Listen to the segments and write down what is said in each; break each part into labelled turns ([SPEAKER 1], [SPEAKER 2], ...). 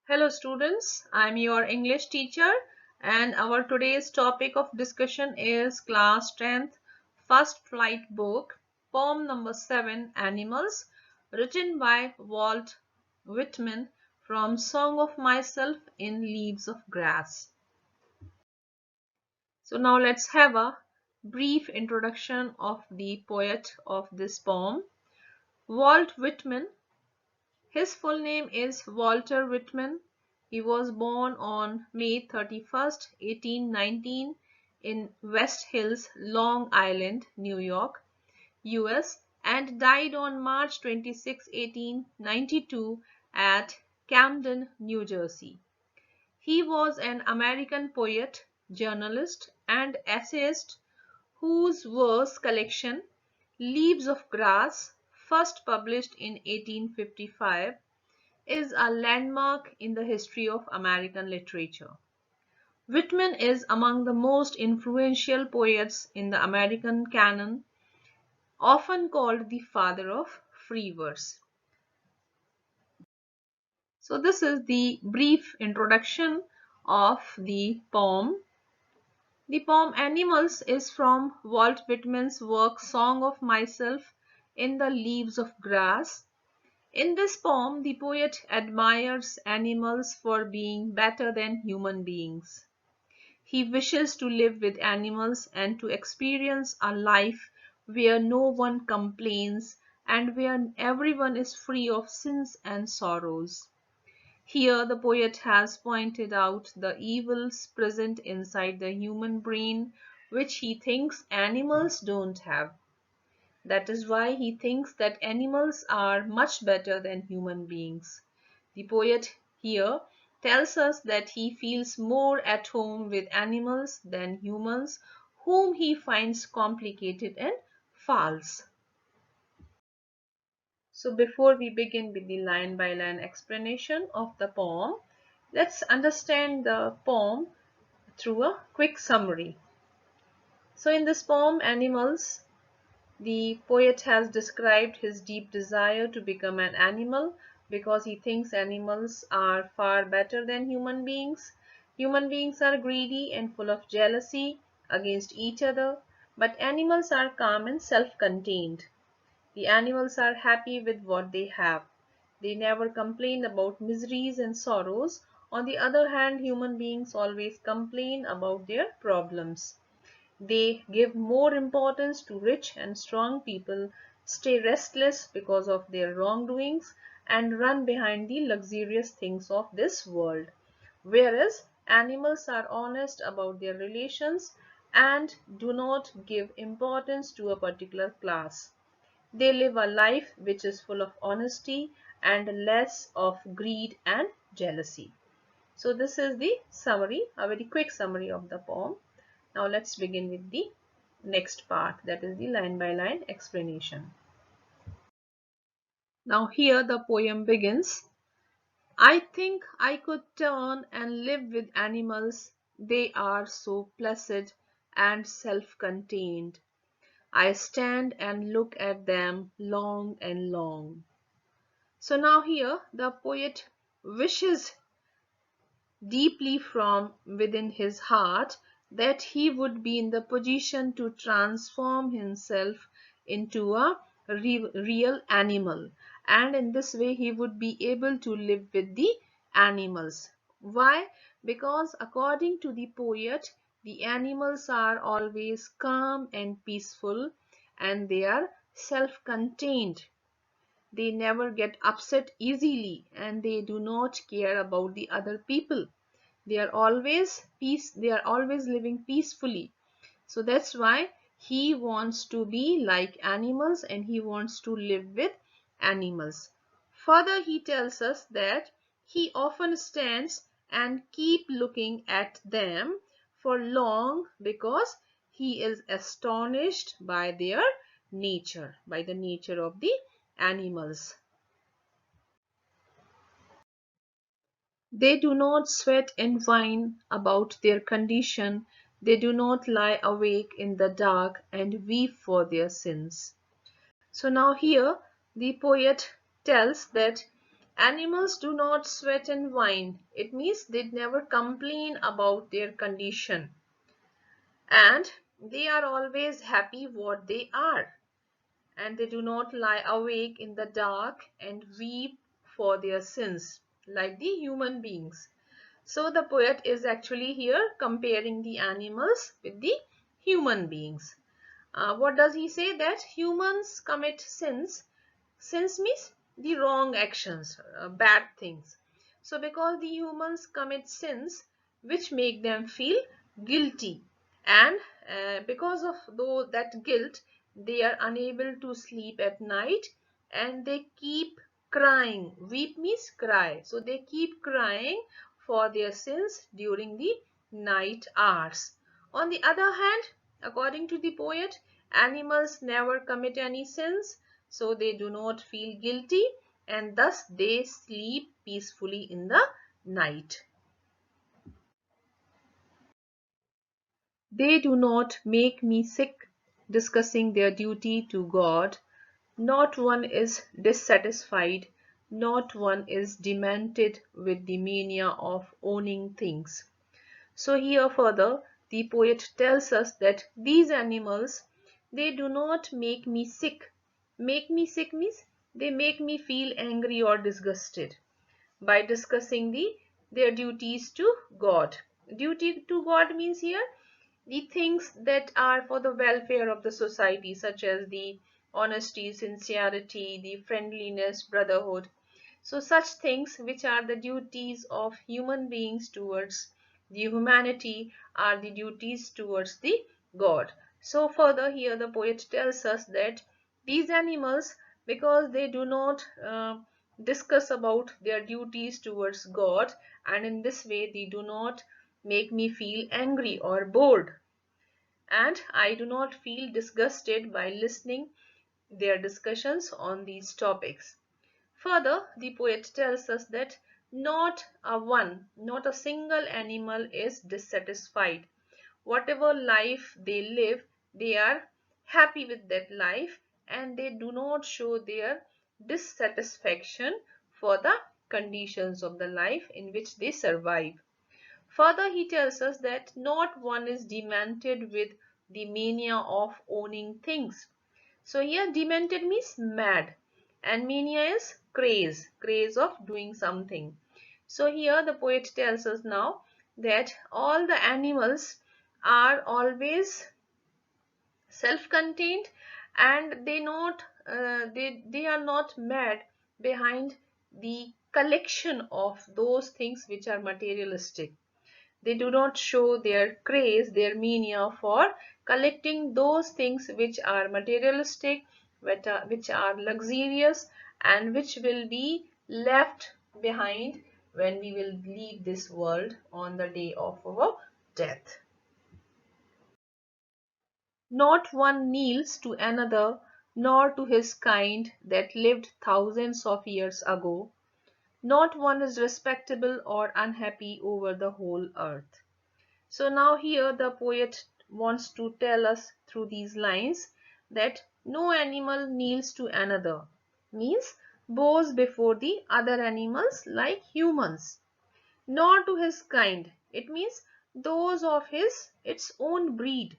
[SPEAKER 1] Hello students, I'm your English teacher and our today's topic of discussion is class 10th first flight book, poem number 7, Animals, written by Walt Whitman from Song of Myself in Leaves of Grass. So now let's have a brief introduction of the poet of this poem. Walt Whitman. His full name is Walter Whitman. He was born on May 31st, 1819 in West Hills, Long Island, New York, US, and died on March 26, 1892 at Camden, New Jersey. He was an American poet, journalist, and essayist whose verse collection, Leaves of Grass, first published in 1855, is a landmark in the history of American literature. Whitman is among the most influential poets in the American canon, often called the father of free verse. So this is the brief introduction of the poem. The poem Animals is from Walt Whitman's work Song of Myself in the Leaves of Grass. In this poem, the poet admires animals for being better than human beings. He wishes to live with animals and to experience a life where no one complains and where everyone is free of sins and sorrows. Here, the poet has pointed out the evils present inside the human brain, which he thinks animals don't have. That is why he thinks that animals are much better than human beings. The poet here tells us that he feels more at home with animals than humans, whom he finds complicated and false. So before we begin with the line by line explanation of the poem, let's understand the poem through a quick summary. So in this poem, Animals, the poet has described his deep desire to become an animal because he thinks animals are far better than human beings. Human beings are greedy and full of jealousy against each other, but animals are calm and self-contained. The animals are happy with what they have. They never complain about miseries and sorrows. On the other hand, human beings always complain about their problems. They give more importance to rich and strong people, stay restless because of their wrongdoings, and run behind the luxurious things of this world. Whereas animals are honest about their relations and do not give importance to a particular class. They live a life which is full of honesty and less of greed and jealousy. So this is the summary, a very quick summary of the poem. Now let's begin with the next part, that is the line by line explanation. Now here the poem begins. I think I could turn and live with animals. They are so placid and self-contained. I stand and look at them long and long. So now here the poet wishes deeply from within his heart that he would be in the position to transform himself into a real animal, and in this way he would be able to live with the animals. Why? Because according to the poet, the animals are always calm and peaceful, and they are self-contained. They never get upset easily, and they do not care about the other people. They are always living peacefully. So that's why he wants to be like animals and he wants to live with animals. Further, he tells us that he often stands and keep looking at them for long because he is astonished by their nature, by the nature of the animals. They do not sweat and whine about their condition. They do not lie awake in the dark and weep for their sins. So now here the poet tells that Animals do not sweat and whine. It means they never complain about their condition. And they are always happy what they are. And they do not lie awake in the dark and weep for their sins like the human beings. So the poet is actually here comparing the animals with the human beings. What does he say? That humans commit sins. Sins means the wrong actions, bad things. So because the humans commit sins which make them feel guilty, and because of that guilt, they are unable to sleep at night, and they keep crying. Weep means cry. So they keep crying for their sins during the night hours. On the other hand, according to the poet, animals never commit any sins, so they do not feel guilty, and thus they sleep peacefully in the night. They do not make me sick discussing their duty to God. Not one is dissatisfied, not one is demented with the mania of owning things. So here further the poet tells us that these animals, they do not make me sick. Make me sick means they make me feel angry or disgusted by discussing their duties to God. Duty to God means here the things that are for the welfare of the society, such as the honesty, sincerity, the friendliness, brotherhood. So such things which are the duties of human beings towards the humanity are the duties towards the God. So further here the poet tells us that these animals, because they do not discuss about their duties towards God, and in this way they do not make me feel angry or bored, and I do not feel disgusted by listening their discussions on these topics. Further, the poet tells us that not a single animal is dissatisfied. Whatever life they live, they are happy with that life, and they do not show their dissatisfaction for the conditions of the life in which they survive. Further, he tells us that not one is demented with the mania of owning things. So here demented means mad, and mania is craze, craze of doing something. So here the poet tells us now that all the animals are always self-contained, and they are not mad behind the collection of those things which are materialistic. They do not show their craze, their mania for collecting those things which are materialistic, which are luxurious, and which will be left behind when we will leave this world on the day of our death. Not one kneels to another, nor to his kind that lived thousands of years ago. Not one is respectable or unhappy over the whole earth. So now here the poet wants to tell us through these lines that no animal kneels to another, means bows before the other animals like humans, nor to his kind. It means those of its own breed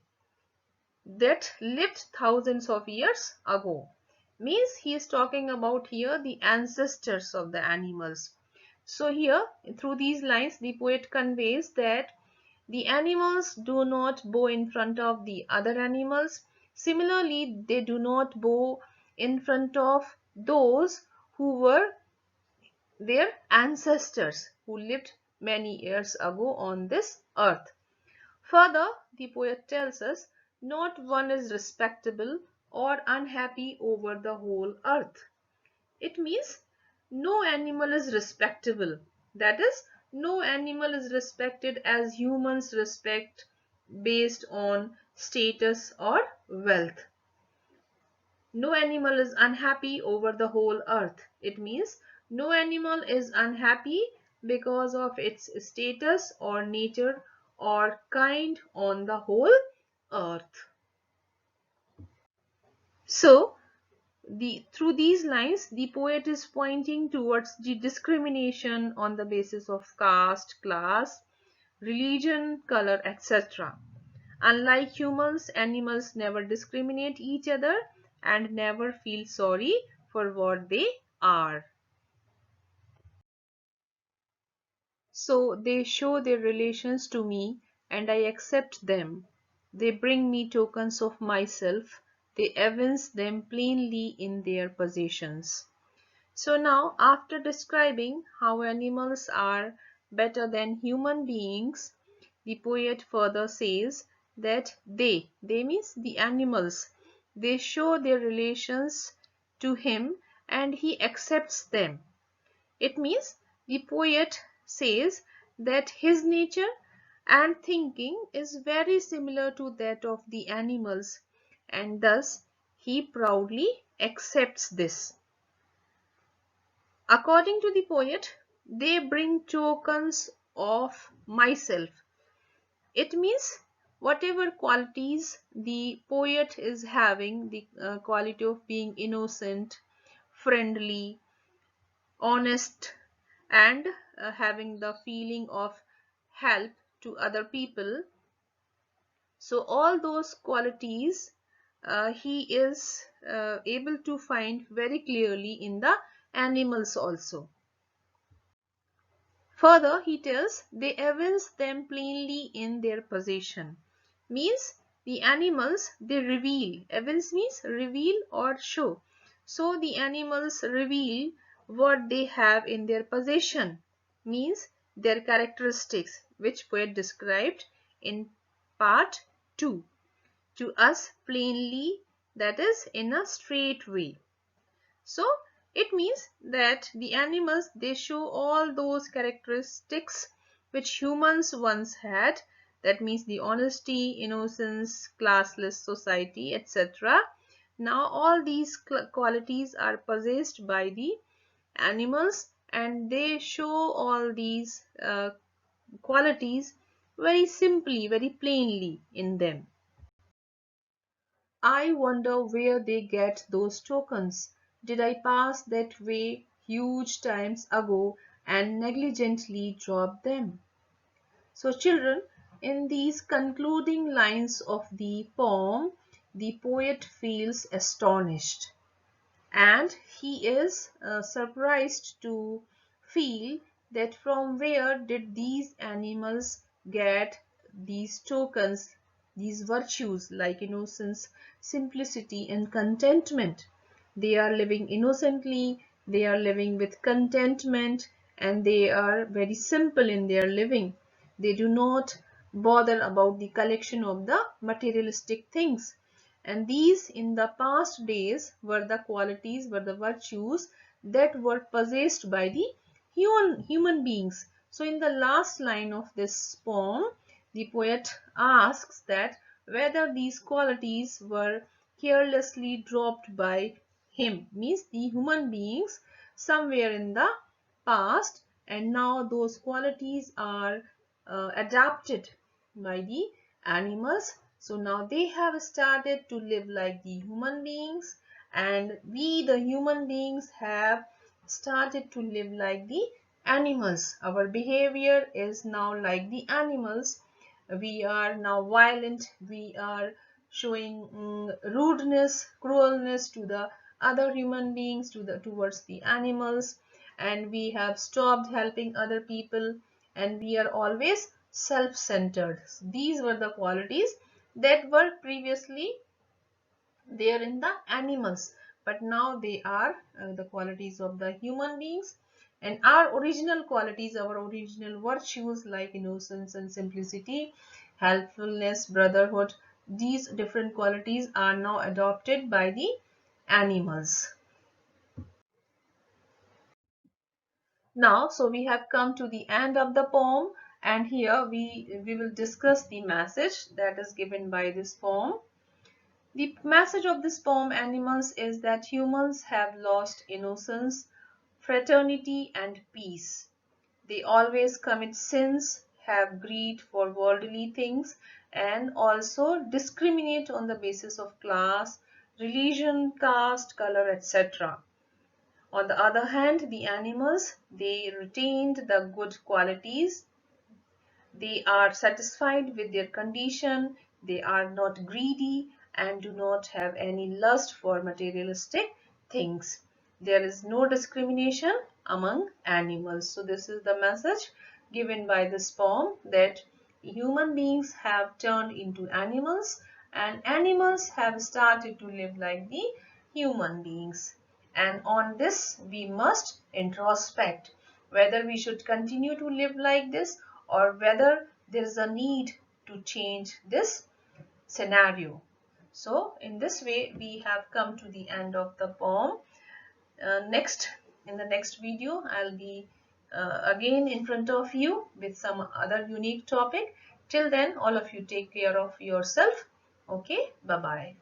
[SPEAKER 1] that lived thousands of years ago. Means he is talking about here the ancestors of the animals. So here through these lines the poet conveys that the animals do not bow in front of the other animals. Similarly, they do not bow in front of those who were their ancestors, who lived many years ago on this earth. Further, the poet tells us not one is respectable or unhappy over the whole earth. It means no animal is respectable. That is, no animal is respected as humans respect based on status or wealth. No animal is unhappy over the whole earth. It means no animal is unhappy because of its status or nature or kind on the whole earth. So, Through these lines, the poet is pointing towards the discrimination on the basis of caste, class, religion, color, etc. Unlike humans, animals never discriminate each other and never feel sorry for what they are. So they show their relations to me and I accept them. They bring me tokens of myself. They evince them plainly in their possessions. So now, after describing how animals are better than human beings, the poet further says that they means the animals, they show their relations to him and he accepts them. It means the poet says that his nature and thinking is very similar to that of the animals and thus he proudly accepts this. According to the poet, they bring tokens of myself. It means whatever qualities the poet is having, the quality of being innocent, friendly, honest, and having the feeling of help to other people. So all those qualities he is able to find very clearly in the animals also. Further, he tells they evince them plainly in their possession. Means the animals they reveal. Evince means reveal or show. So the animals reveal what they have in their possession. Means their characteristics which poet described in part 2 to us plainly, that is in a straight way. So it means that the animals they show all those characteristics which humans once had. That means the honesty, innocence, classless society, etc. Now all these qualities are possessed by the animals and they show all these qualities very simply, very plainly in them. I wonder where they get those tokens. Did I pass that way huge times ago and negligently drop them? So children, in these concluding lines of the poem, the poet feels astonished and he is surprised to feel that from where did these animals get these tokens, these virtues like innocence, simplicity and contentment. They are living innocently, they are living with contentment and they are very simple in their living. They do not bother about the collection of the materialistic things, and these in the past days were the qualities, were the virtues that were possessed by the human beings. So in the last line of this poem, the poet asks that whether these qualities were carelessly dropped by him, means the human beings somewhere in the past, and now those qualities are adapted by the animals. So now they have started to live like the human beings and we the human beings have started to live like the animals. Our behavior is now like the animals. We are now violent, we are showing rudeness, cruelness to the other human beings, towards the animals, and we have stopped helping other people and we are always self-centered. These were the qualities that were previously there in the animals, but now they are the qualities of the human beings, and our original qualities, our original virtues like innocence and simplicity, helpfulness, brotherhood, these different qualities are now adopted by the animals. Now, so we have come to the end of the poem, and here we will discuss the message that is given by this poem. The message of this poem, Animals, is that humans have lost innocence, fraternity, and peace. They always commit sins, have greed for worldly things, and also discriminate on the basis of class, religion, caste, color, etc. On the other hand, the animals, they retained the good qualities. They are satisfied with their condition, they are not greedy and do not have any lust for materialistic things. There is no discrimination among animals. So this is the message given by this poem, that human beings have turned into animals and animals have started to live like the human beings. And on this we must introspect whether we should continue to live like this or whether there is a need to change this scenario. So in this way we have come to the end of the poem. In the next video I'll be again in front of you with some other unique topic. Till then, all of you take care of yourself. Okay, bye bye.